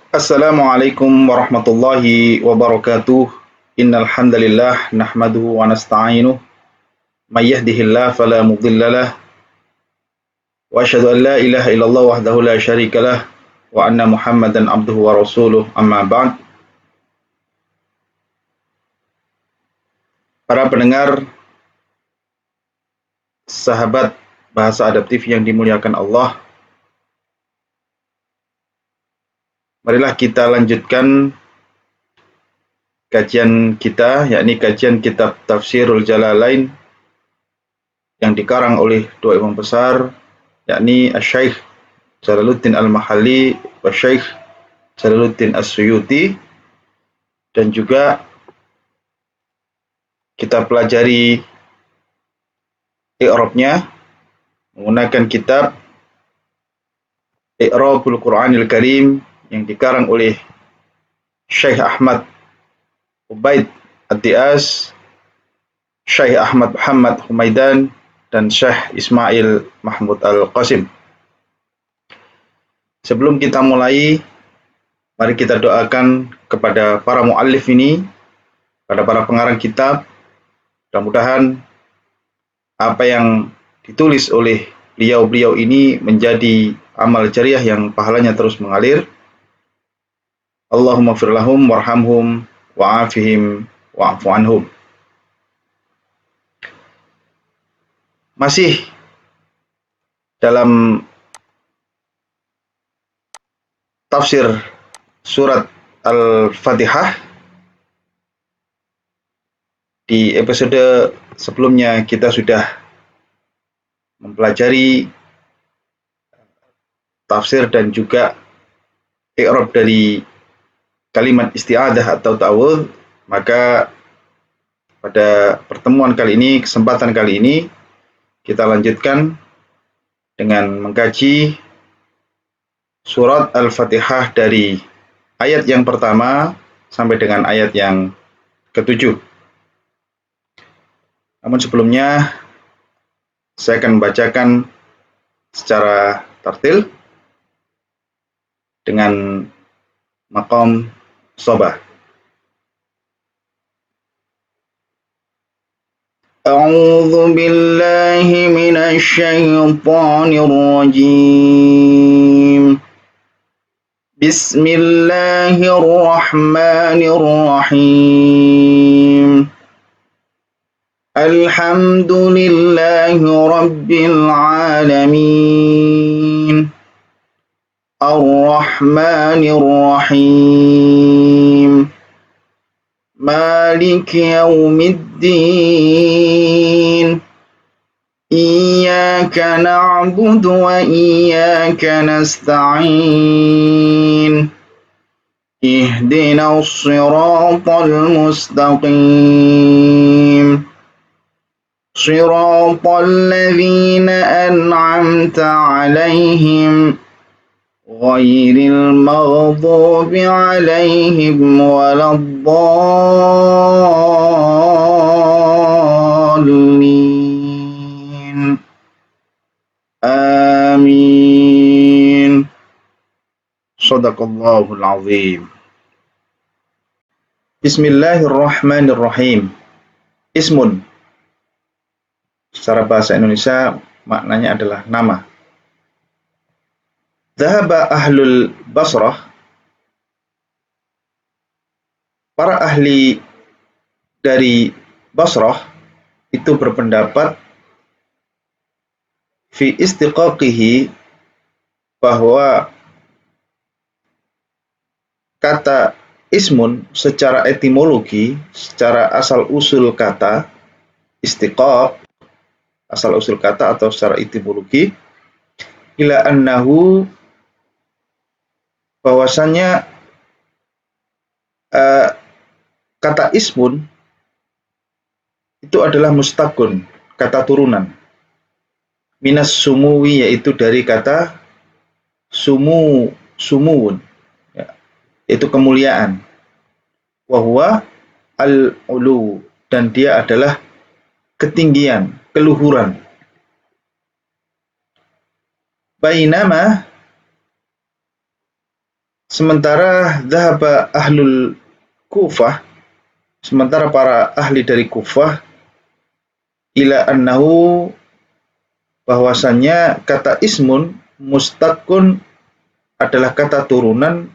Assalamualaikum warahmatullahi wabarakatuh. Innal hamdalillah nahmaduhu wa nasta'inuh may yahdihillahu fala mudhillalah wa asyhadu an la ilaha illallah wahdahu la syarikalah wa anna Muhammadan abduhu wa rasuluh amma ba'd. Para pendengar sahabat bahasa adaptif yang dimuliakan Allah, marilah kita lanjutkan kajian kita, yakni kajian kitab Tafsirul Jalalain yang dikarang oleh dua imam besar, yakni Asy-Syaikh Jalaluddin Al-Mahalli wa Syaikh Jalaluddin As-Suyuti, dan juga kita pelajari i'rabnya menggunakan kitab I'rabul Qur'anil Karim yang dikarang oleh Syekh Ahmad Ubaid Ad-Dias, Syekh Ahmad Muhammad Humaidan, dan Syekh Ismail Mahmud Al-Qasim. Sebelum kita mulai, mari kita doakan kepada para muallif ini, pada para pengarang kitab. Mudah-mudahan apa yang ditulis oleh beliau-beliau ini menjadi amal jariah yang pahalanya terus mengalir. Allahumma fir lahum warhamhum wa'afihim wa'fu anhum. Masih dalam tafsir surat Al-Fatihah. Di episode sebelumnya kita sudah mempelajari tafsir dan juga i'rab dari kalimat isti'adah atau ta'awudz. Maka pada pertemuan kali ini, kesempatan kali ini, kita lanjutkan dengan mengkaji surat Al-Fatihah dari ayat yang pertama sampai dengan ayat yang ketujuh. Namun sebelumnya, saya akan membacakan secara tartil dengan maqam sobah. A'udzu billahi minasy syaithanir rajim. Bismillahirrahmanirrahim. Alhamdulillahi rabbil alamin. Ar-Rahmanir Rahim. Maliki yaumiddin. Iyyaka na'budu wa iyyaka nasta'in. Ihdinas siratal mustaqim. Siratal ladzina an'amta 'alaihim ghairil maghdubi 'alaihim waladdallin. Amin. Shadaqallahul azim. Bismillahirrahmanirrahim. Ismun, secara bahasa Indonesia maknanya adalah nama. Dhahaba ahlul Basrah, para ahli dari Basrah itu berpendapat fi istiqaqihi, bahwa kata ismun secara etimologi, secara asal usul kata, istiqaq asal usul kata atau secara etimologi, ila annahu, bahwasannya kata ismun itu adalah mustaqun, kata turunan, minas sumuwi, yaitu dari kata sumuwun, yaitu kemuliaan, wahwa al-ulu, dan dia adalah ketinggian, keluhuran. Bainama, Sementara dhahaba ahlul Kufah, sementara para ahli dari Kufah, ila annahu, bahwasannya kata ismun mustaqun adalah kata turunan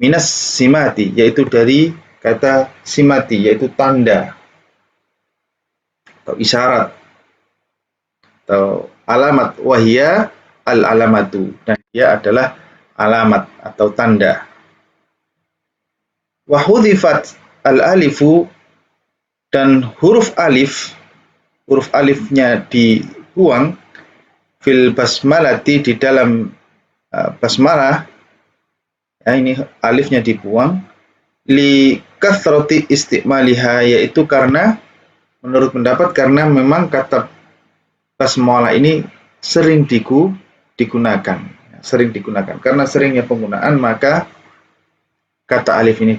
minas simati, yaitu dari kata simati, yaitu tanda atau isyarat atau alamat, wahia al alamatu, dan dia adalah alamat atau tanda. Wa hudhifat al alifu, dan huruf alifnya dibuang, fil basmalati, di dalam basmalah, ya, ini alifnya dibuang, li kathrati istimaliha, yaitu karena, menurut pendapat, karena memang kata basmalah ini sering digunakan. Karena seringnya penggunaan, maka kata alif ini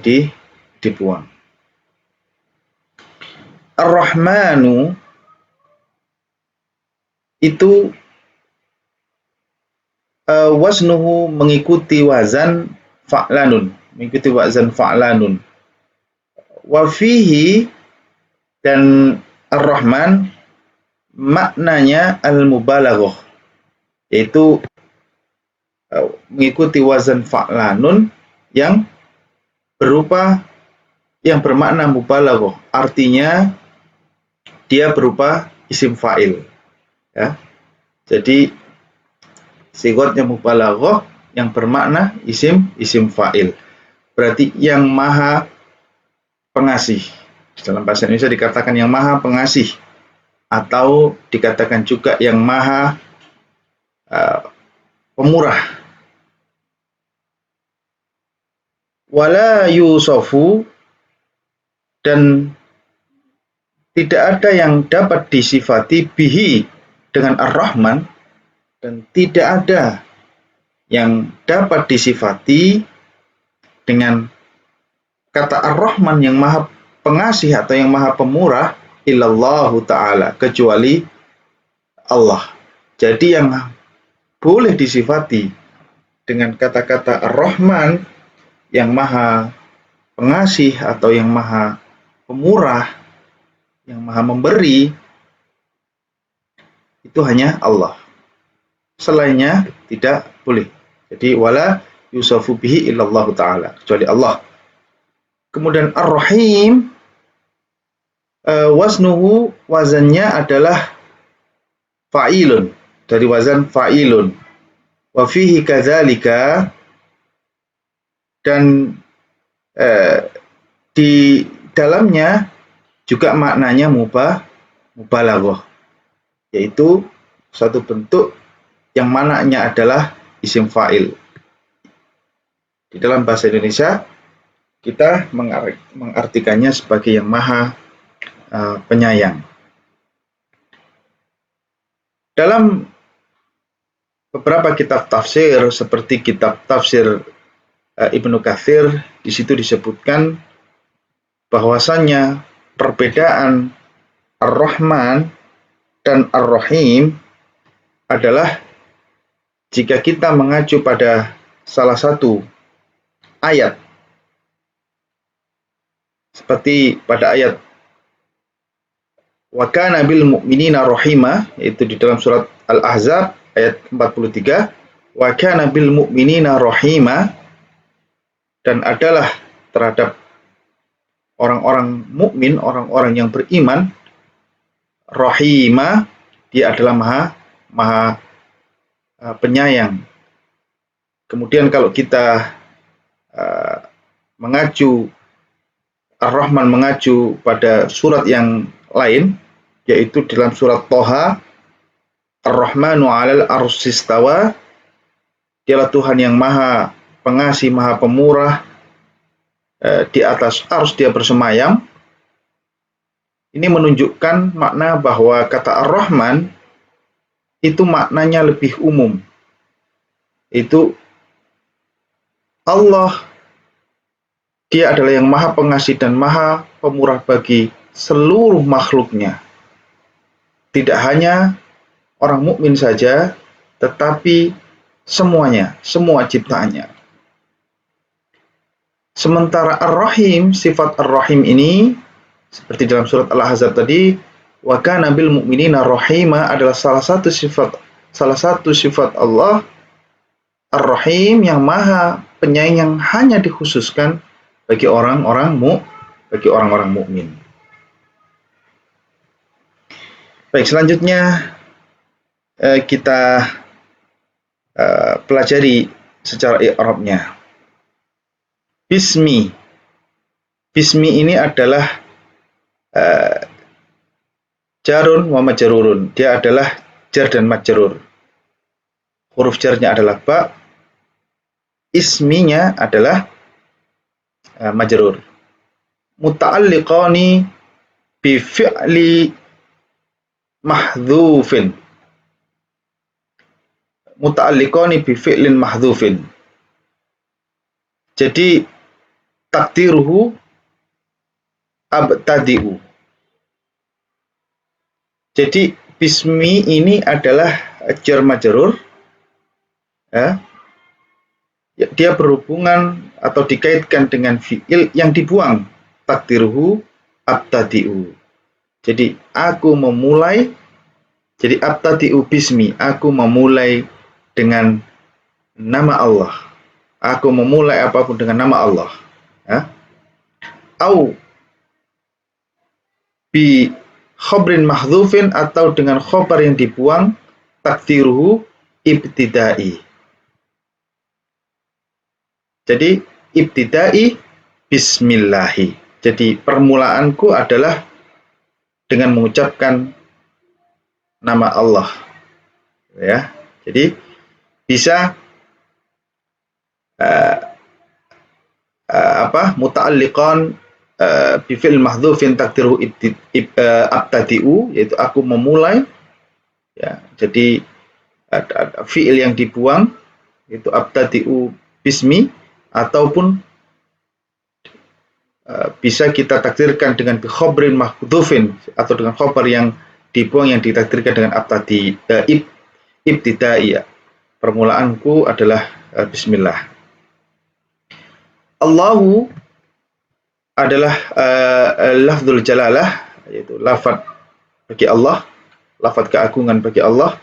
dibuang. Ar-Rahmanu itu wasnuhu mengikuti wazan fa'lanun, wa fihi, dan Ar-Rahman maknanya al-mubalaghah, yaitu mengikuti wazan fa'lanun yang bermakna mubalaghah, artinya dia berupa isim fa'il, ya. Jadi sigotnya mubalaghah yang bermakna isim fa'il, berarti yang maha pengasih. Dalam bahasa Indonesia dikatakan yang maha pengasih, atau dikatakan juga yang maha pemurah. Wala yusofu, dan tidak ada yang dapat disifati bihi, dengan Ar-Rahman, dan tidak ada yang dapat disifati dengan kata Ar-Rahman yang maha pengasih atau yang maha pemurah, illallahu ta'ala, kecuali Allah. Jadi yang boleh disifati dengan kata-kata Ar-Rahman yang maha pengasih atau yang maha pemurah, yang maha memberi, itu hanya Allah. Selainnya tidak boleh. Jadi wala yusafu bihi illallahu ta'ala, kecuali Allah. Kemudian Ar-Rahim, wasnuhu, wazannya adalah fa'ilun, dari wazan fa'ilun. Wa fihi kadzalika, dan di dalamnya juga maknanya mubalaghah, yaitu suatu bentuk yang maknanya adalah isim fa'il. Di dalam bahasa Indonesia kita mengartikannya sebagai yang maha penyayang. Dalam beberapa kitab tafsir seperti kitab tafsir Ibnu Katsir, di situ disebutkan bahwasannya perbedaan Ar-Rahman dan Ar-Rahim adalah jika kita mengacu pada salah satu ayat, seperti pada ayat wa kana bil mu'minina rahima, yaitu di dalam surat Al-Ahzab ayat 43, wa kana bil mu'minina rahima, dan adalah terhadap orang-orang mukmin, orang-orang yang beriman, rahima, dia adalah maha penyayang. Kemudian kalau kita mengacu, Ar-Rahman mengacu pada surat yang lain, yaitu dalam surat Thaha, Ar-Rahmanu 'alal arsy istawa, dialah Tuhan yang maha pengasih, maha pemurah, di atas ars dia bersemayam. Ini menunjukkan makna bahwa kata Ar-Rahman itu maknanya lebih umum. Itu Allah, dia adalah yang maha pengasih dan maha pemurah bagi seluruh makhluknya. Tidak hanya orang mukmin saja, tetapi semuanya, semua ciptaannya. Sementara Ar-Rahim, sifat Ar-Rahim ini seperti dalam surat Al-Ahzab tadi, wa kana bil mu'minina rahima adalah salah satu sifat Allah Ar-Rahim yang maha penyayang yang hanya dikhususkan bagi orang-orang mukmin. Baik, selanjutnya kita pelajari secara i'rabnya. Bismi. Bismi ini adalah jarun wa majrurun. Dia adalah jar dan majrur. Huruf jarnya adalah ba. Isminya adalah majrur. Muta'alliqani bi fi'li mahdhufin. Muta'alliqani bi fi'lin mahdhufin. Jadi takdiruhu abtadi'u. Jadi bismi ini adalah jar majrur, ya. Dia berhubungan atau dikaitkan dengan fi'il yang dibuang. Takdiruhu abtadi'u. Jadi aku memulai. Jadi abtadi'u bismi, aku memulai dengan nama Allah. Aku memulai apapun dengan nama Allah. Ya. Au bi khobrin mahdhufin, atau dengan khobar yang dibuang, takdiruhu ibtidai. Jadi ibtidai bismillahi. Jadi permulaanku adalah dengan mengucapkan nama Allah. Ya. Jadi bisa muta'alliqan bifil mahdhufin takdiruhu abtadi'u, yaitu aku memulai, ya. Jadi ada fi'il yang dibuang, yaitu abtadi'u bismi, ataupun bisa kita takdirkan dengan bi khobrin mahdhufin, atau dengan khobar yang dibuang yang ditakdirkan dengan ibtidai, ya. Permulaanku adalah bismillah. Allahu adalah lafzul jalalah, yaitu lafaz bagi Allah, lafaz keagungan bagi Allah.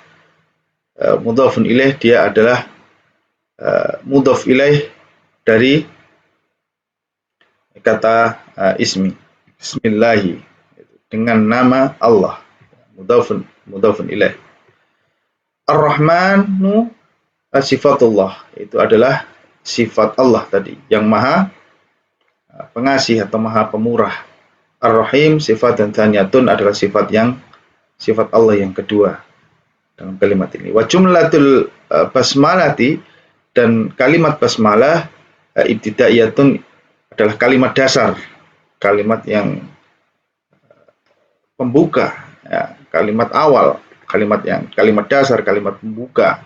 Mudhafun ilaih, dia adalah mudhaf ilaih dari kata ismi, bismillahi, dengan nama Allah, mudhafun ilaih. Ar-Rahmanu sifatullah, itu adalah sifat Allah tadi, yang maha pengasih atau maha pemurah. Ar-Rahim sifat dan thaniyatun adalah sifat Allah yang kedua dalam kalimat ini. Wa jumlatul basmalati, dan kalimat basmalah ibtidaiyatun adalah kalimat dasar, kalimat yang pembuka, ya, kalimat awal, kalimat dasar, kalimat pembuka,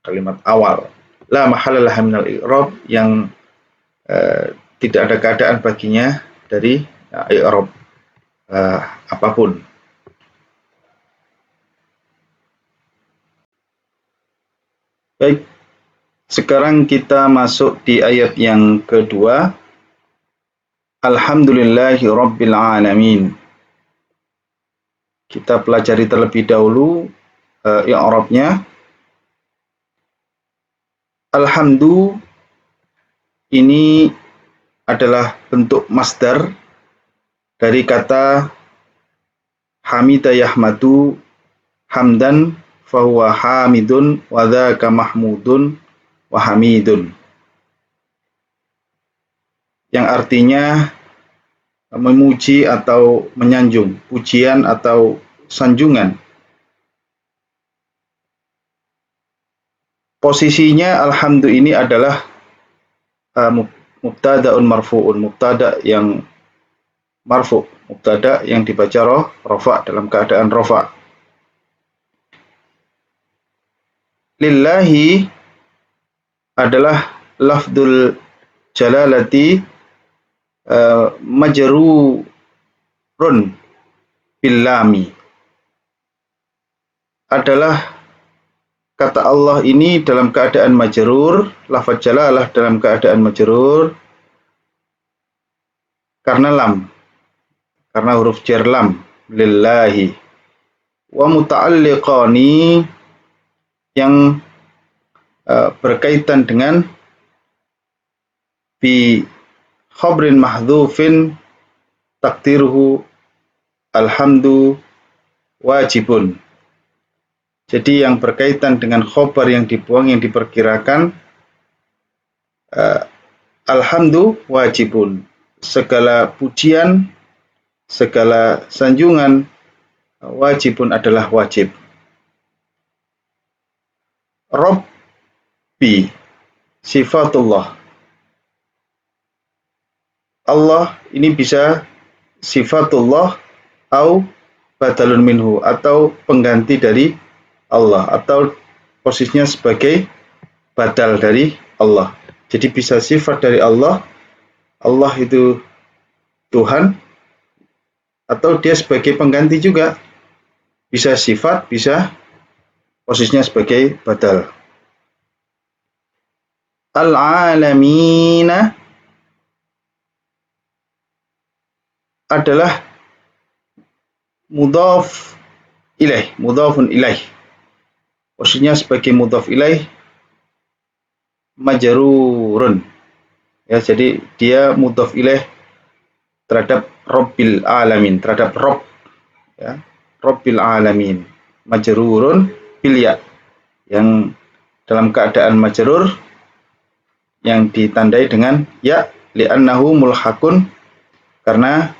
kalimat awal. La mahalalah minal i'rab, yang tidak ada keadaan baginya dari i'rab apapun. Baik, sekarang kita masuk di ayat yang kedua. Alhamdulillahi Rabbil Alamin. Kita pelajari terlebih dahulu i'rabnya. Alhamdu ini adalah bentuk masdar dari kata hamida yahmadu hamdan fahuwa hamidun wa dzaka mahmudun wa hamidun, yang artinya memuji atau menyanjung, pujian atau sanjungan. Posisinya alhamdu ini adalah mubtada'un marfu'un, mubtada yang marfu', mubtada yang dibaca rafa' dalam keadaan rafa'. Lillahi adalah lafdul jalalati majrurun bil lami, adalah kata Allah ini dalam keadaan majrur, lafaz jalalah dalam keadaan majrur karena lam, karena huruf jar lam, lillahi. Wa muta'alliqani yang berkaitan dengan fi khabrin mahdhufin takdiruhu alhamdu wajibun. Jadi yang berkaitan dengan khobar yang dibuang, yang diperkirakan alhamdu wajibun. Segala pujian, segala sanjungan wajibun adalah wajib. Rabbi sifatullah. Allah ini bisa sifatullah atau badalun minhu, atau pengganti dari Allah, atau posisinya sebagai badal dari Allah. Jadi bisa sifat dari Allah, Allah itu Tuhan, atau dia sebagai pengganti juga. Bisa sifat, bisa posisinya sebagai badal. Al-alamina adalah mudhaf ilaih, mudhafun ilaih. Posisinya sebagai mudhaf ilaih majrurun. Ya, jadi dia mudhaf ilaih terhadap Rabbil alamin, terhadap Rabb, ya, Rabbil alamin, majrurun bil ya, yang dalam keadaan majrur yang ditandai dengan ya, li'annahu mulhaqun, karena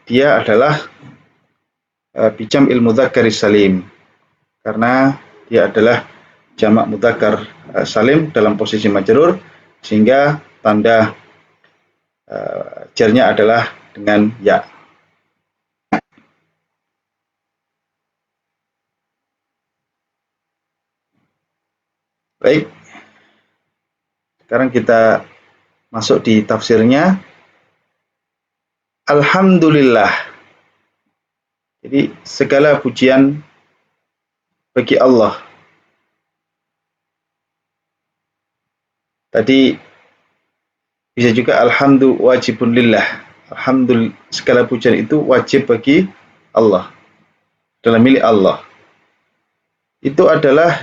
dia adalah bijam'il mudzakkari salim, karena dia adalah jamak mudzakkar salim dalam posisi majrur, sehingga tanda jarnya adalah dengan ya. Baik, sekarang kita masuk di tafsirnya. Alhamdulillah. Jadi segala pujian bagi Allah. Tadi bisa juga alhamdu wajibun lillah. Alhamdulillah, segala pujian itu wajib bagi Allah, adalah milik Allah. Itu adalah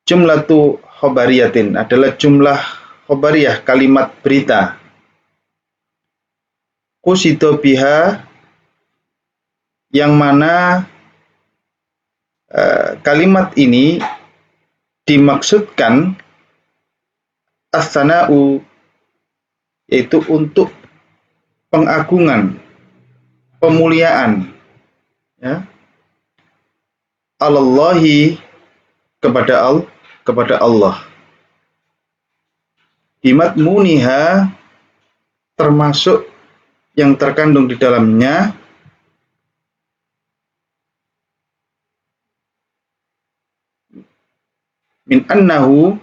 jumlatu khobariyatin, adalah jumlah khobariyah, kalimat berita. Qusida biha, yang mana kalimat ini dimaksudkan as-sana'u, yaitu untuk pengagungan, pemuliaan, ya, alallahi, kepada Allah. Bimatmuniha, termasuk yang terkandung di dalamnya min annahu,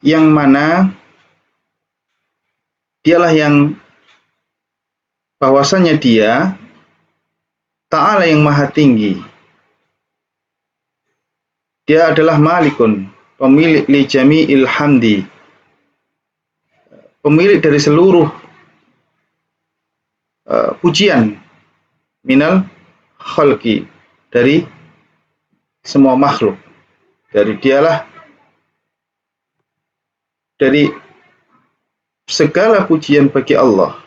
yang mana dialah yang bahwasanya dia ta'ala, yang maha tinggi. Dia adalah malikun, pemilik li jami'il hamdi, pemilik dari seluruh pujian, minal khalqi, dari semua makhluk. Dari dialah, dari segala pujian bagi Allah.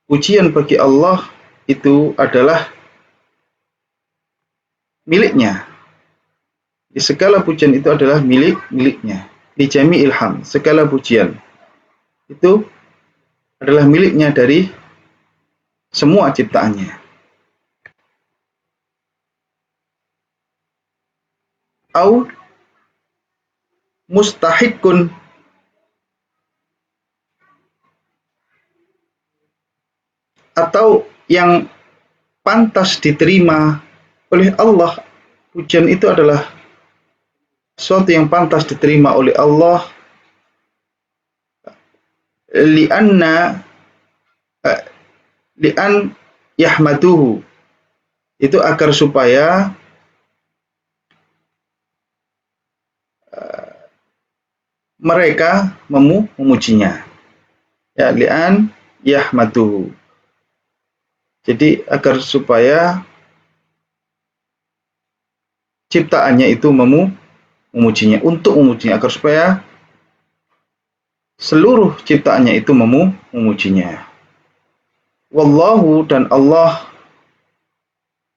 Pujian bagi Allah itu adalah miliknya. Di segala pujian itu adalah miliknya. Li jami'il ham, segala pujian itu adalah miliknya dari semua ciptaannya. Au mustahiqun, atau yang pantas diterima oleh Allah. Pujian itu adalah sesuatu yang pantas diterima oleh Allah. Li'an yahmaduhu, itu agar supaya mereka memujinya. Ya, li'an yahmaduhu. Jadi agar supaya ciptaannya itu memujinya, untuk memujinya, agar supaya seluruh ciptaannya itu memujinya. Wallahu, dan Allah,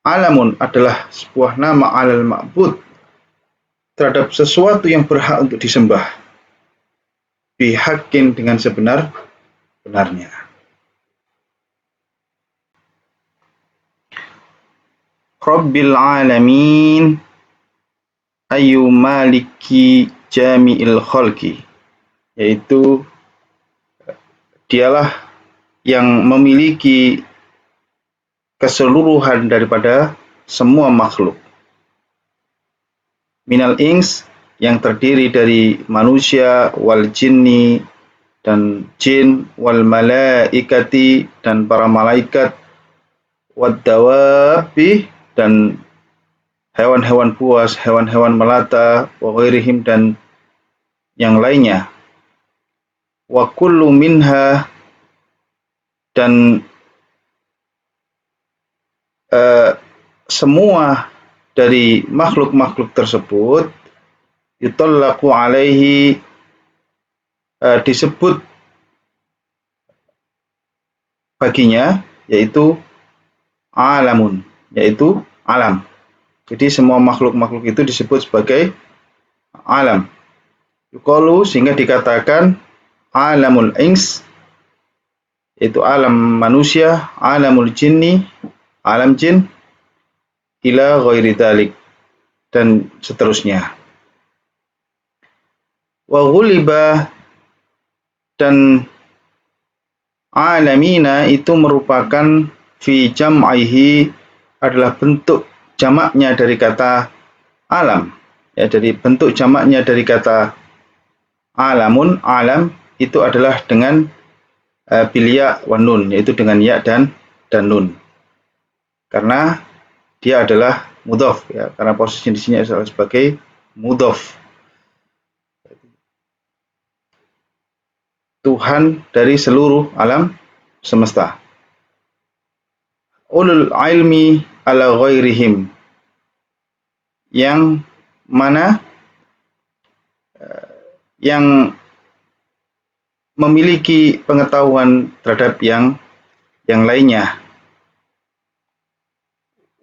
alamun adalah sebuah nama alal ma'bud, terhadap sesuatu yang berhak untuk disembah, bihaqqin, dengan sebenar-benarnya. Rabbil alamin ayu maliki jami'il khalqi, yaitu dialah yang memiliki keseluruhan daripada semua makhluk. Minal ins, yang terdiri dari manusia, wal jinni, dan jin, wal malaikati, dan para malaikat, wad dawabi, dan hewan-hewan buas, hewan-hewan melata, wa ghairihim, dan yang lainnya. Wa kullu minha, dan semua dari makhluk-makhluk tersebut, yutallaqu alaihi, disebut baginya, yaitu alamun, yaitu alam. Jadi semua makhluk-makhluk itu disebut sebagai alam. Yuqalu, sehingga dikatakan alamul ins, yaitu alam manusia, alamul jinni, alam jin, ila ghairi dzalik, dan seterusnya. Wa ghuliba, dan alamina itu merupakan fi jam'ihi, adalah bentuk jamaknya dari kata alam. Ya, dari bentuk jamaknya dari kata alamun, alam, itu adalah dengan bilya wa nun, yaitu dengan ya dan nun. Karena dia adalah mudhof, ya, karena posisinya di sini adalah sebagai mudhof. Tuhan dari seluruh alam semesta. Ulul ilmi ala ghairihim, yang mana yang memiliki pengetahuan terhadap yang lainnya.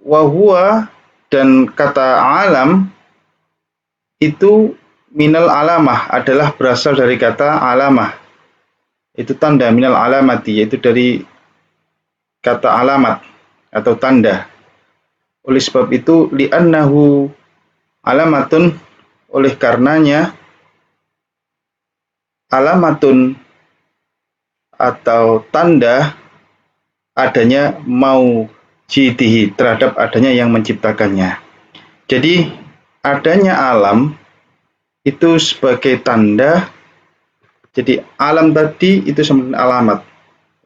Wahuwa, dan kata alam itu minal alamah, adalah berasal dari kata alamah, itu tanda, minal alamati, yaitu dari kata alamat atau tanda. Oleh sebab itu, li'annahu alamatun, oleh karenanya alamatun atau tanda adanya mau jidihi, terhadap adanya yang menciptakannya. Jadi adanya alam itu sebagai tanda. Jadi alam tadi itu sebenarnya alamat,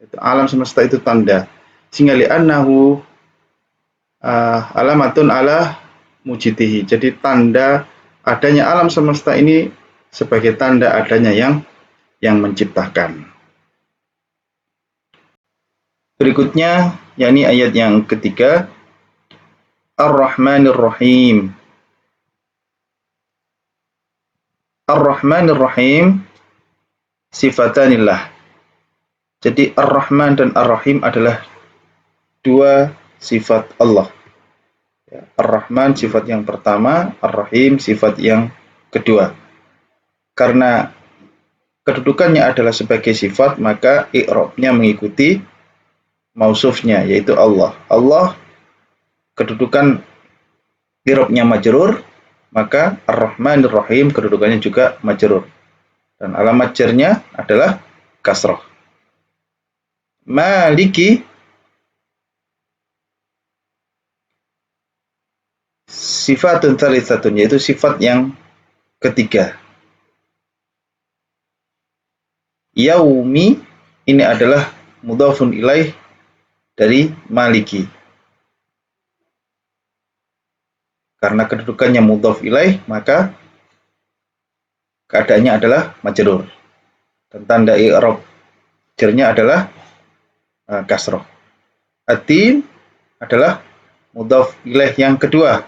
itu alam semesta itu tanda, sehingga li'annahu alamatun ala mujidihi, jadi tanda adanya alam semesta ini sebagai tanda adanya yang menciptakan. Berikutnya, yakni ayat yang ketiga, Ar-Rahmanir Rahim. Ar-Rahmanir Rahim sifatanillah. Jadi Ar-Rahman dan Ar-Rahim adalah dua sifat Allah. Ar-Rahman sifat yang pertama, Ar-Rahim sifat yang kedua. Karena kedudukannya adalah sebagai sifat, maka i'rabnya mengikuti mausufnya, yaitu Allah. Allah kedudukan i'rabnya majrur, maka Ar-Rahmanir Rahim kedudukannya juga majrur. Dan alamat jarnya adalah kasrah. Maliki sifatun tsalitsatunnya, yaitu sifat yang ketiga. Yaumi ini adalah mudhafun ilaih dari maliki. Karena kedudukannya mudhaf ilaih, maka keadaannya adalah majrur. Dan tanda i'rab jarnya adalah kasroh. Atin adalah mudhaf ilaih yang kedua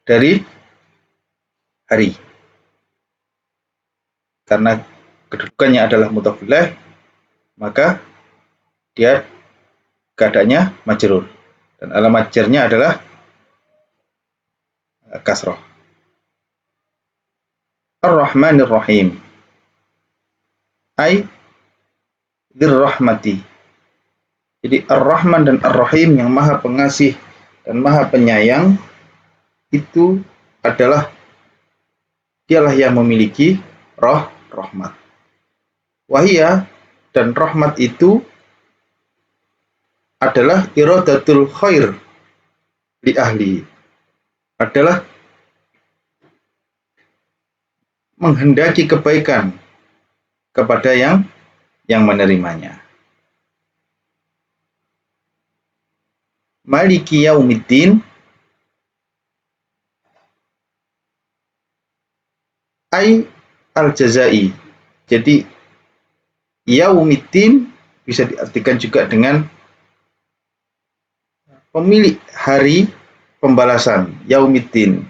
dari hari. Karena kedudukannya adalah mudhaf ilaih, maka dia keadaannya majrur. Dan alamat jarnya adalah kasroh. Ar-Rahmanir Rahim. Ai dzir-rahmati. Jadi Ar-Rahman dan Ar-Rahim yang maha pengasih dan maha penyayang itu adalah dialah yang memiliki rahmat. Wahia dan rahmat itu adalah iradatul khair li ahli. Adalah menghendaki kebaikan kepada yang menerimanya. Maliki yaumiddin ai al-jazai. Jadi yaumiddin bisa diartikan juga dengan pemilik hari pembalasan, yaumiddin.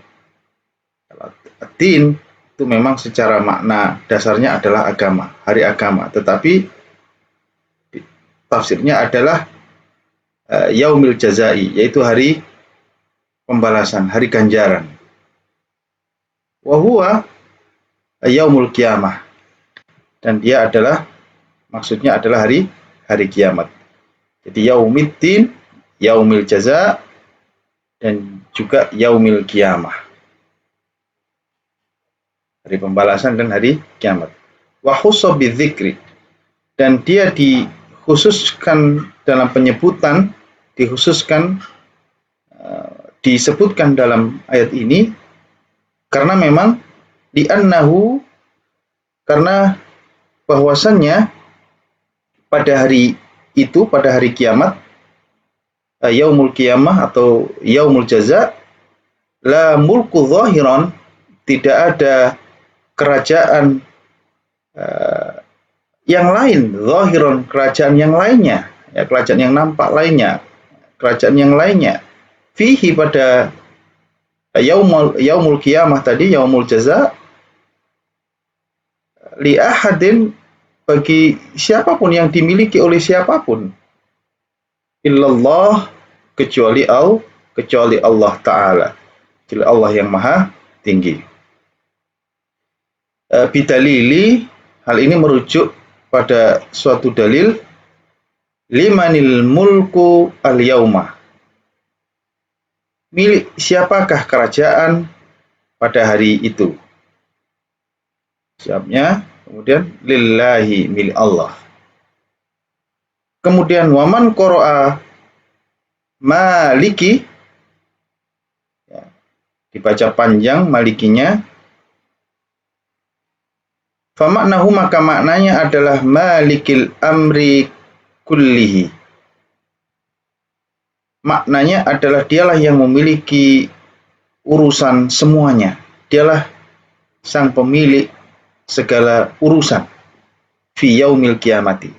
Din itu memang secara makna dasarnya adalah agama, hari agama, tetapi tafsirnya adalah yaumil jazai, yaitu hari pembalasan, hari ganjaran. Wa huwa yaumul qiyamah, dan dia adalah maksudnya adalah hari kiamat. Jadi yaumiddin, yaumil jaza, dan juga yaumil qiyamah, hari pembalasan dan hari kiamat. Wa khussa bidzikri, dan dia dikhususkan dalam penyebutan, disebutkan dalam ayat ini karena memang li'annahu, karena bahwasannya pada hari itu, pada hari kiamat, yaumul qiyamah atau yaumul jaza, la mulku zahiran, tidak ada kerajaan yang lain, zahiran, kerajaan yang lainnya, ya, kerajaan yang nampak lainnya, kerajaan yang lainnya, fihi, pada yaumul qiyamah tadi, yaumul jaza, li ahadin, bagi siapapun, yang dimiliki oleh siapapun, illallah, kecuali Allah Ta'ala, kecuali Allah yang maha tinggi. Bidalili, hal ini merujuk pada suatu dalil, limanil mulku al-yauma, milik siapakah kerajaan pada hari itu. Siapnya, kemudian lillahi, milik Allah. Kemudian waman qara'a maliki, ya, dibaca panjang malikinya, famaknahu, maka maknanya adalah malikil amri kullihi. Maknanya adalah dialah yang memiliki urusan semuanya. Dialah sang pemilik segala urusan. Fi yaumil kiamati,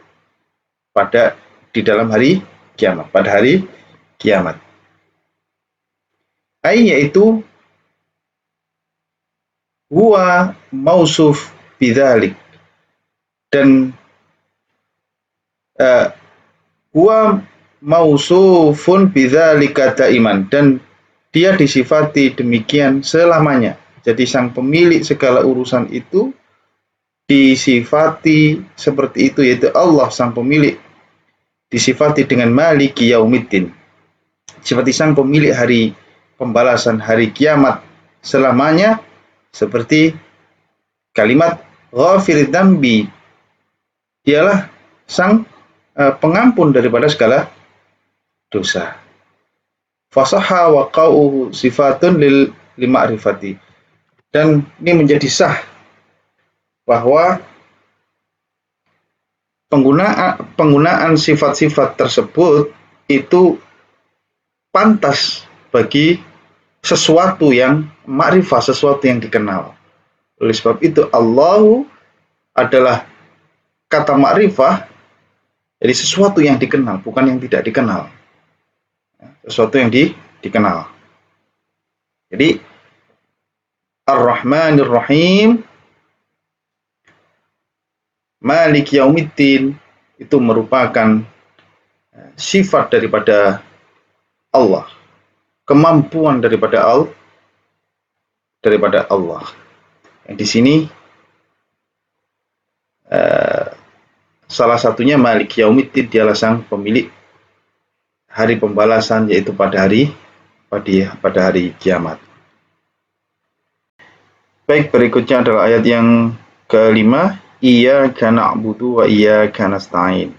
di dalam hari kiamat, pada hari kiamat. Yaitu huwa mausuf bidzalik, dan huwa mausufun bidzalika daiman, dan dia disifati demikian selamanya. Jadi sang pemilik segala urusan itu disifati seperti itu, yaitu Allah sang pemilik, disifati dengan maliki yaumiddin, seperti sang pemilik hari pembalasan, hari kiamat selamanya, seperti kalimat ghafir dzambi, dialah sang pengampun daripada segala dosa. Fasaha wa qauhu sifatun lil ma'rifati, dan ini menjadi sah bahwa penggunaan sifat-sifat tersebut itu pantas bagi sesuatu yang ma'rifah, sesuatu yang dikenal. Oleh sebab itu Allahu adalah kata ma'rifah, jadi sesuatu yang dikenal, bukan yang tidak dikenal. Sesuatu yang dikenal. Jadi Ar-Rahmanir Rahim, Malik Yaumiddin, itu merupakan sifat daripada Allah, kemampuan daripada Allah. Yang di sini salah satunya Malik Yaumiddin, dialah sang pemilik hari pembalasan, yaitu pada hari kiamat. Baik, berikutnya adalah ayat yang kelima, Iyyaka na'budu wa iyyaka nasta'in.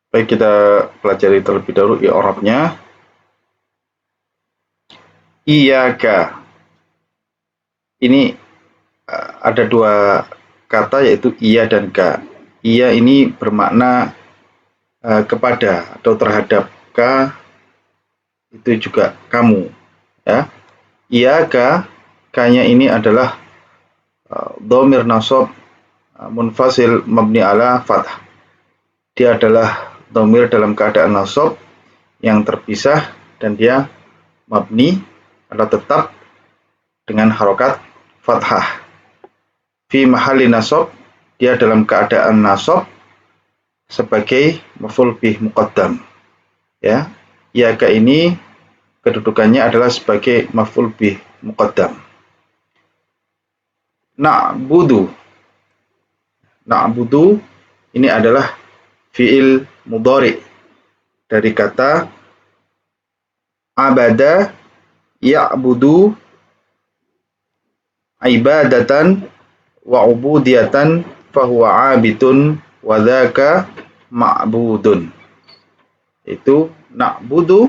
Baik, kita pelajari terlebih dahulu i'rabnya. Iyyaka, ini ada dua kata, yaitu iya dan ka. Iya ini bermakna kepada atau terhadap, ka itu juga kamu, ya. Iyyaka, kanya ini adalah dhamir nasab munfasil mabni ala fathah. Dia adalah dhamir dalam keadaan nasab yang terpisah, dan dia mabni atau tetap dengan harokat fathah. Fi mahalli nasab, dia dalam keadaan nasab sebagai maf'ul bih muqaddam, ya. Iyyaka ini kedudukannya adalah sebagai maf'ul bih muqaddam. Na'budu, na'budu ini adalah fi'il mudhari dari kata abada ya'budu ibadatan wa ubudiyatan fahuwa abidun wa dzaka ma'budun. Itu na'budu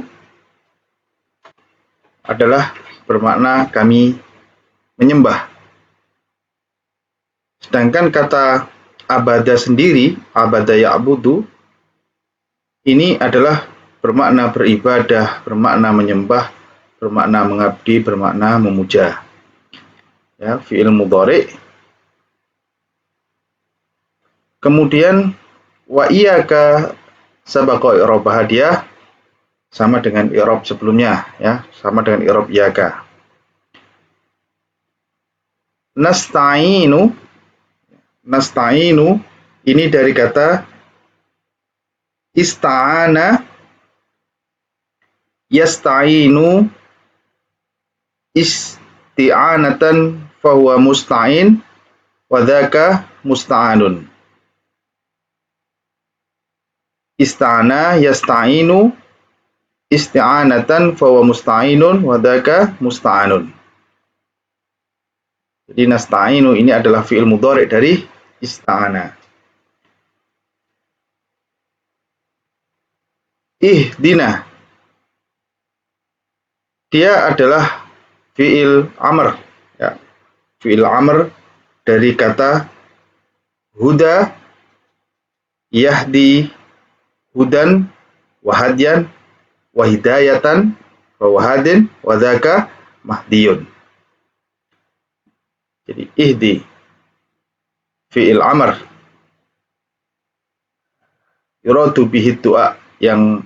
adalah bermakna kami menyembah. Sedangkan kata abada sendiri, abada ya'budu, ini adalah bermakna beribadah, bermakna menyembah, bermakna mengabdi, bermakna memuja. Ya, fi'il mudhari. Kemudian wa iyyaka sabaqa i'rabah, dia sama dengan i'rab sebelumnya, ya, sama dengan i'rab iyyaka. Nasta'inu, nasta'inu ini dari kata ista'ana yasta'inu isti'anatan fahuwa musta'in wa dzaka musta'anun. Ista'ana yasta'inu isti'anatan fahuwa musta'inun wa dzaka musta'anun. Jadi nasta'inu ini adalah fi'il mudhari dari ista'ana. Ihdina, dia adalah fi'il amr, ya. Fi'il amr dari kata huda yahdi hudan wa hadyan wa hidayatan wa wahadin wa dzaka mahdiyun. Jadi ihdi fi'il amr yuradu bihi du'a, yang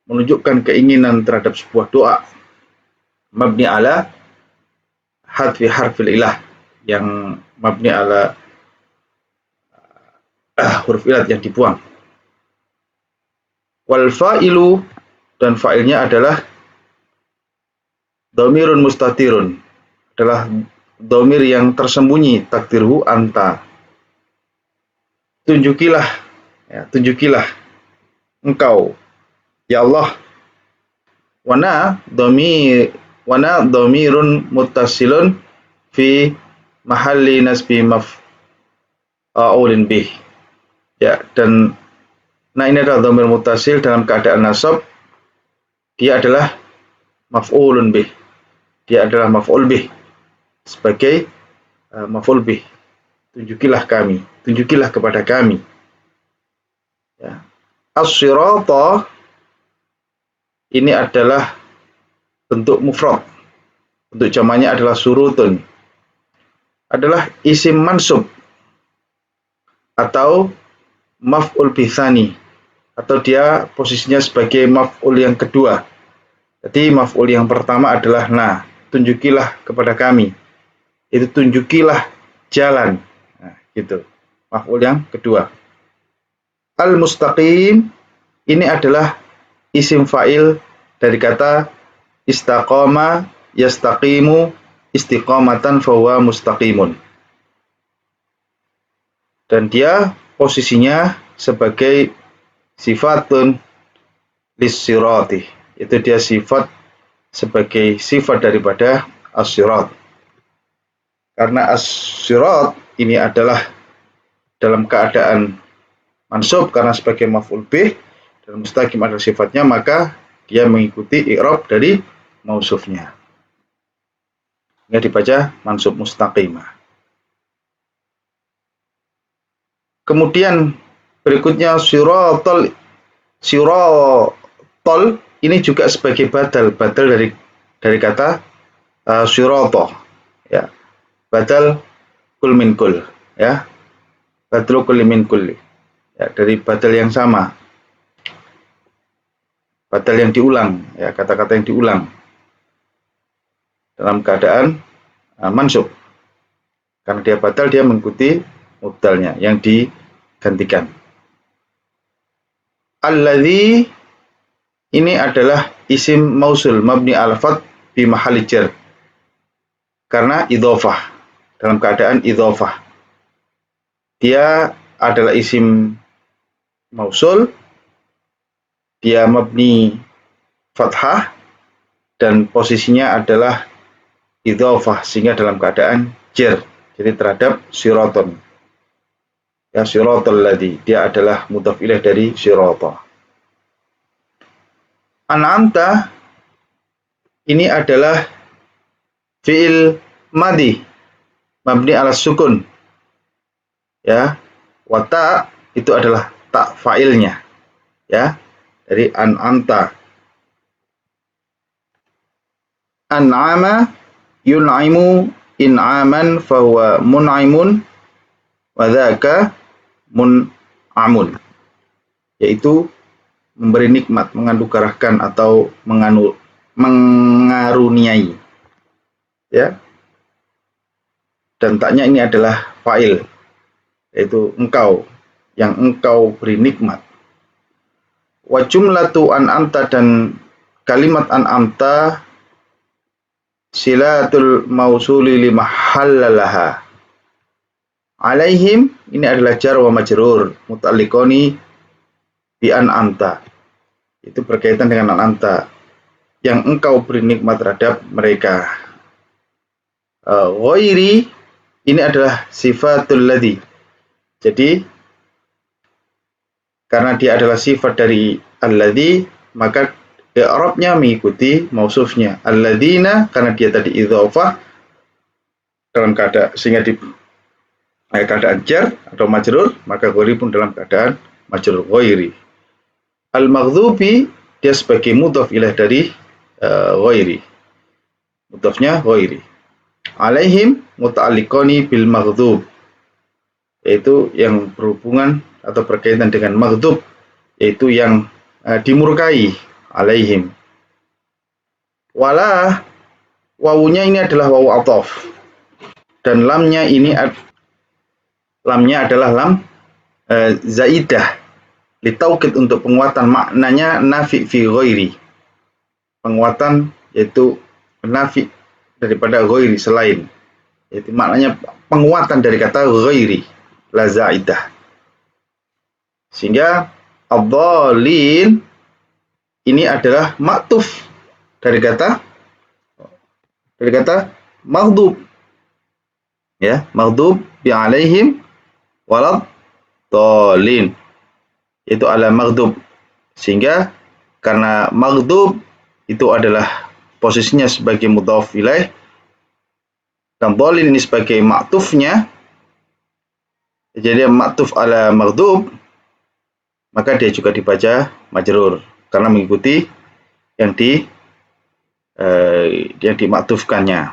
menunjukkan keinginan terhadap sebuah doa, mabni ala hadfi harfil ilah, yang mabni ala huruf ilat yang dibuang. Wal fa'ilu, dan fa'ilnya adalah dhamirun mustatirun, adalah dhamir yang tersembunyi, takdirhu anta. Tunjukilah, ya, tunjukilah engkau, ya Allah. Wana dhamirun muttasilun fi mahalli nasbi maf'ulin bih. Ya, dan ini adalah dhamir muttasil dalam keadaan nasab, dia adalah maf'ulun bih. Dia adalah maf'ul bih, sebagai maf'ul bih. Tunjukilah kami, tunjukilah kepada kami. Ya. As-sirata ini adalah bentuk mufrad. Bentuk jamaknya adalah surutun. Adalah isim mansub atau maf'ul bitsani, atau dia posisinya sebagai maf'ul yang kedua. Jadi maf'ul yang pertama adalah nah, tunjukilah kepada kami. Itu tunjukilah jalan. Nah, gitu. Maf'ul yang kedua. Al-mustaqim ini adalah isim fa'il dari kata istaqama yastaqimu istiqamatan fahuwa mustaqimun. Dan dia posisinya sebagai sifatun lis-sirati. Itu dia sifat sebagai sifat daripada as-sirat. Karena as-sirat ini adalah dalam keadaan mansub karena sebagai maf'ul bih dan mustaqim adalah sifatnya, maka dia mengikuti i'rab dari mausufnya. Ini dibaca mansub mustaqimah. Kemudian berikutnya sirotol ini juga sebagai badal dari kata sirotoh, ya, badal kul min kul, ya, badal kul min kul, ya, dari badal yang sama, badal yang diulang, ya, kata-kata yang diulang dalam keadaan mansub. Karena dia badal, dia mengikuti mubdalnya yang digantikan. Alladzi ini adalah isim mausul mabni al-fath bi mahalli jar. Karena idhofah, dalam keadaan idhofah. Dia adalah isim mausul, dia mabni fathah dan posisinya adalah idhofah sehingga dalam keadaan jar. Jadi terhadap siraton. Ya, siratal ladzi, dia adalah mudhaf ilaih dari sirata. An'amta ini adalah fi'il madhi mabni ala sukun. Ya, wata itu adalah tak fa'ilnya. Ya, dari an'amta. An'ama yun'imu in'aman fahuwa mun'imun wa dzaka mun'amun, yaitu memberi nikmat, menganugerahkan atau mengaruniai, ya. Dan taknya ini adalah fa'il, yaitu engkau, yang engkau beri nikmat. Wa jumlatu an'amta, dan kalimat an'amta silatul mausuli li mahallalaha. Alaihim ini adalah jar wa majrur muta'alliqani bi an'amta. Itu berkaitan dengan an'amta, yang engkau beri nikmat terhadap mereka. Ghairi ini adalah sifatul ladzi. Jadi karena dia adalah sifat dari alladzi, maka i'rabnya mengikuti mausufnya. Alladzina karena dia tadi idhofah dalam keadaan sehingga di keadaan jar atau majrur, maka ghairi pun dalam keadaan majrur ghairi. Al-maghdubi dia sebagai mudhaf ilaih dari ghairi. Mudhafnya ghairi. Alaihim muta'alliqani bil maghdub, yaitu yang berhubungan atau berkaitan dengan maghdub, yaitu yang dimurkai. Alaihim. Wala wawunya ini adalah wawu ataf. Dan lamnya ini lamnya adalah lam zaidah litaukid, untuk penguatan, maknanya nafi fi ghairi, penguatan yaitu nafi daripada ghairi, selain, yaitu maknanya penguatan dari kata ghairi, la zaidah. Sehingga ad-dhalin ini adalah maktuf dari kata maghdub, ya, maghdub bi alaihim walad dhalin, itu ala maghdub. Sehingga karena maghdub itu adalah posisinya sebagai mudhaf ilaih dan dhalin ini sebagai maktufnya, jadi maktuf ala maghdub, maka dia juga dibaca majrur karena mengikuti yang dimaktufkannya.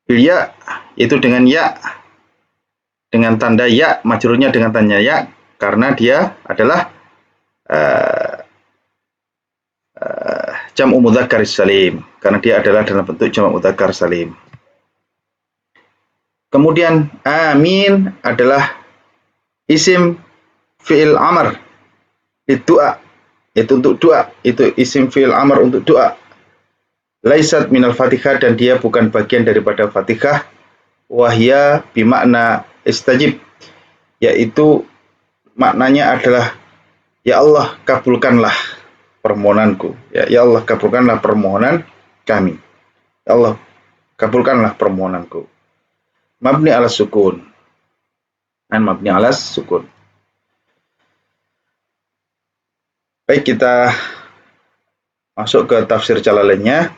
Bil ya, itu dengan ya, dengan tanda ya, majrurnya dengan tanda ya, karena dia adalah jam'u mudzakkar salim, karena dia adalah dalam bentuk jam'u mudzakkar salim. Kemudian amin adalah isim fi'il amr doa, itu untuk doa, itu isim fi'il amr untuk doa. Laisat minal fatihah, dan dia bukan bagian daripada fatihah. Wahya bimakna istajib, yaitu maknanya adalah ya Allah kabulkanlah permohonanku, ya Allah kabulkanlah permohonan kami, ya Allah kabulkanlah permohonanku. Mabni ala sukun, dan mabni ala sukun. Baik, kita masuk ke tafsir Jalalainnya.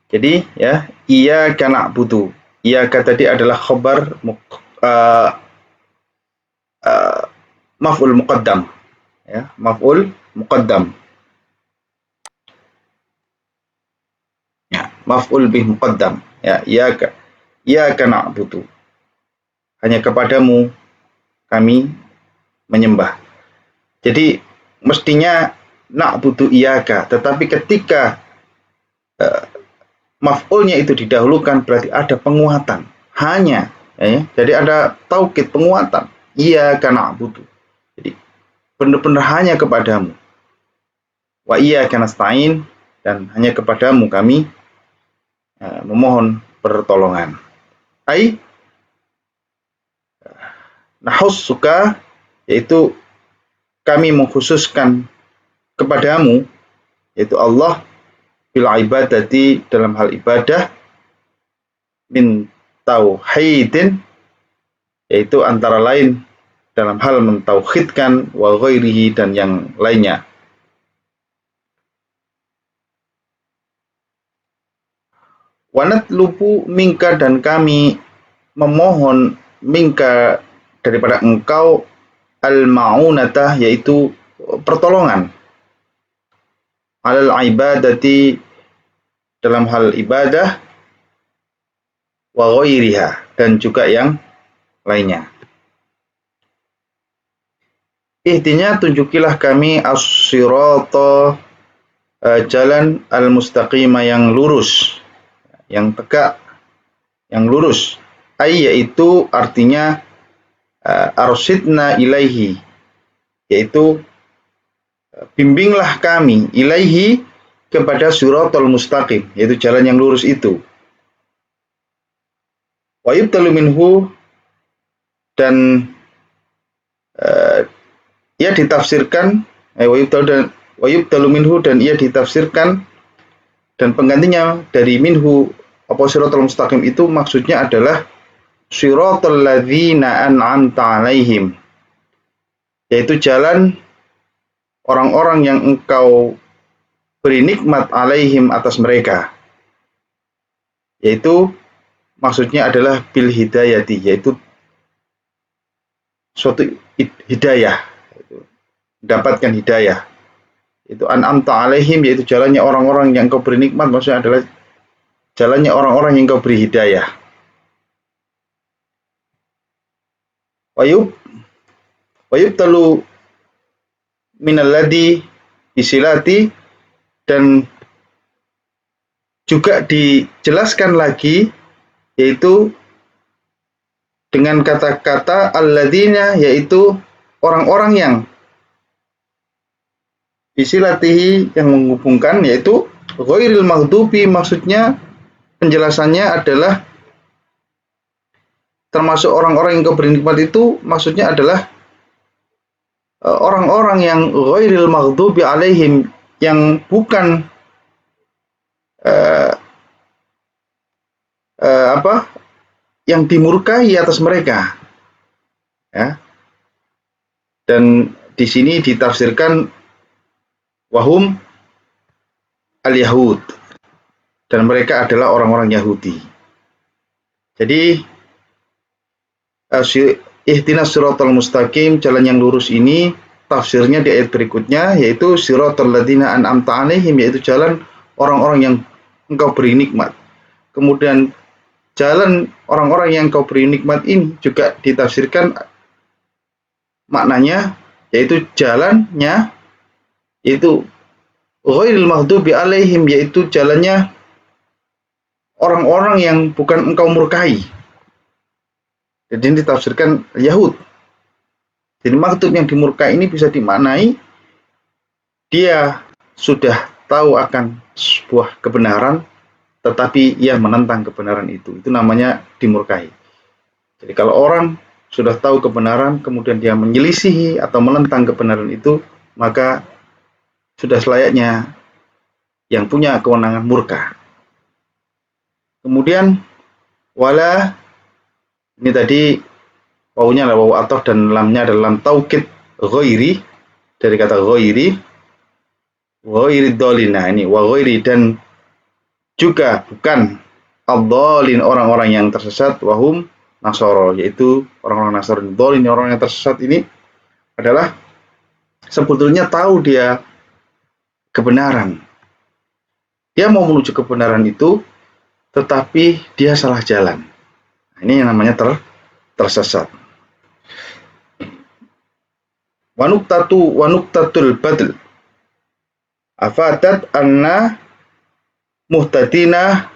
Jadi ya, iyyaka na'budu, iyyaka tadi adalah khabar maf'ul muqaddam, ya, maf'ul muqaddam, ya, maf'ul bih muqaddam, ya, iyyaka na'budu, hanya kepadamu kami menyembah. Jadi mestinya na'budu iyyaka, tetapi ketika maf'ulnya itu didahulukan berarti ada penguatan, hanya, ya, jadi ada taukid, penguatan, iyyaka na'budu, jadi benar-benar hanya kepadamu. Wa iyyaka nasta'in, dan hanya kepadamu kami memohon pertolongan. Ai nahussuka, yaitu kami mengkhususkan kepadamu, yaitu Allah, bil ibadati, dalam hal ibadah, min tauhidin, yaitu antara lain dalam hal mentauhidkan, wa ghairihi, dan yang lainnya. Wanat lupu minka, dan kami memohon minka, daripada engkau, al-ma'unatah, yaitu pertolongan, alal ibadati, dalam hal ibadah, wa ghairiha, dan juga yang lainnya. Ihdinya, tunjukilah kami, as-sirata, jalan al-mustaqimah, yang lurus, yang tegak, yang lurus. Ai, yaitu artinya arsyidna ilaihi, yaitu bimbinglah kami, ilaihi, kepada siratal mustaqim, yaitu jalan yang lurus itu. Wa yubtalu minhu, dan ia ditafsirkan, wa yubtalu minhu, dan ia ditafsirkan, dan penggantinya dari minhu, apa siratal mustaqim itu maksudnya adalah siratal ladzina an'amta alaihim, yaitu jalan orang-orang yang engkau beri nikmat, alaihim, atas mereka, yaitu maksudnya adalah bil hidayati, yaitu suatu hidayah, mendapatkan hidayah. Itu an'amta alaihim, yaitu jalannya orang-orang yang engkau beri nikmat, maksudnya adalah jalannya orang-orang yang engkau beri hidayah. Wayub talu minalladhi bisilati, dan juga dijelaskan lagi, yaitu dengan kata-kata alladzina, yaitu orang-orang yang bisilatihi, yang menghubungkan, yaitu ghairil maghdubi, maksudnya penjelasannya adalah termasuk orang-orang yang kau beri nikmat itu, maksudnya adalah orang-orang yang ghairil maghdubi alaihim, yang bukan yang dimurkai atas mereka, ya. Dan di sini ditafsirkan wahum al-Yahud, dan mereka adalah orang-orang Yahudi. Jadi ihdinas siratal mustaqim, jalan yang lurus ini tafsirnya di ayat berikutnya yaitu siratal ladzina an'amta 'alaihim, yaitu jalan orang-orang yang engkau beri nikmat. Kemudian jalan orang-orang yang engkau beri nikmat ini juga ditafsirkan maknanya yaitu jalannya yaitu ghairil maghdubi 'alaihim, yaitu jalannya orang-orang yang bukan engkau murkai. Jadi ini ditafsirkan Yahud. Jadi maksud yang dimurkai ini bisa dimaknai dia sudah tahu akan sebuah kebenaran tetapi ia menentang kebenaran itu. Itu namanya dimurkai. Jadi kalau orang sudah tahu kebenaran kemudian dia menyelisihi atau menentang kebenaran itu, maka sudah selayaknya yang punya kewenangan murka. Kemudian wala, ini tadi wawunya adalah wawu ataf dan lamnya adalah lam taukid ghairi, dari kata ghairi dhalin. Nah ini wa ghairi, dan juga bukan ad-dhalin, orang-orang yang tersesat, wahum nasara, yaitu orang-orang Nasrani. Dhalin, orang yang tersesat ini adalah sebetulnya tahu dia kebenaran, dia mau menuju kebenaran itu tetapi dia salah jalan. Nah, ini yang namanya tersesat. Wanuktatul badl afadat anna muhtadina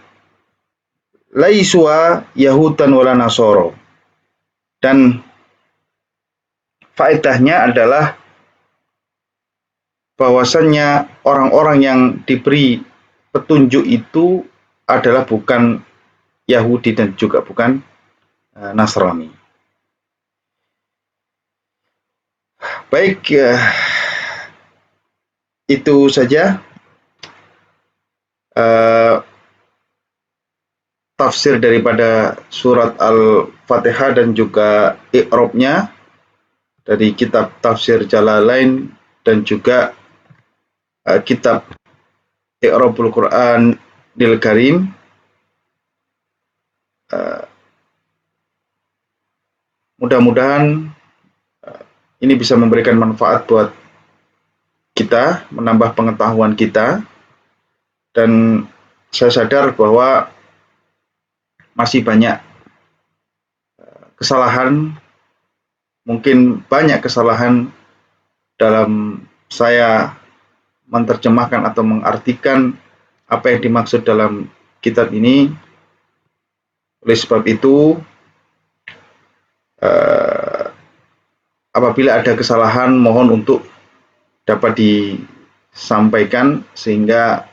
laiswa yahudan wala nasoro. Dan faedahnya adalah bahwasannya orang-orang yang diberi petunjuk itu adalah bukan Yahudi dan juga bukan Nasrani. Baik, itu saja tafsir daripada surat Al-Fatihah dan juga i'rabnya dari kitab tafsir Jalalain dan juga kitab I'rabul Qur'anil Karim. Mudah-mudahan ini bisa memberikan manfaat buat kita, menambah pengetahuan kita, dan saya sadar bahwa masih banyak kesalahan, mungkin banyak kesalahan dalam saya menerjemahkan atau mengartikan apa yang dimaksud dalam kitab ini. Oleh sebab itu, apabila ada kesalahan mohon untuk dapat disampaikan sehingga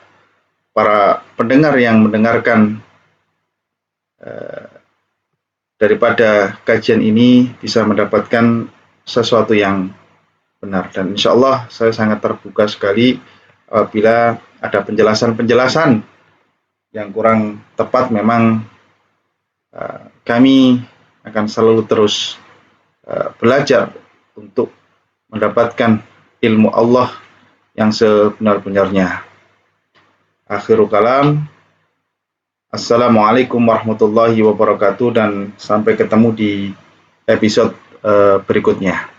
para pendengar yang mendengarkan daripada kajian ini bisa mendapatkan sesuatu yang benar. Dan insya Allah saya sangat terbuka sekali apabila ada penjelasan-penjelasan yang kurang tepat. Memang kami akan selalu terus belajar untuk mendapatkan ilmu Allah yang sebenar-benarnya. Akhiru kalam, assalamualaikum warahmatullahi wabarakatuh, dan sampai ketemu di episode berikutnya.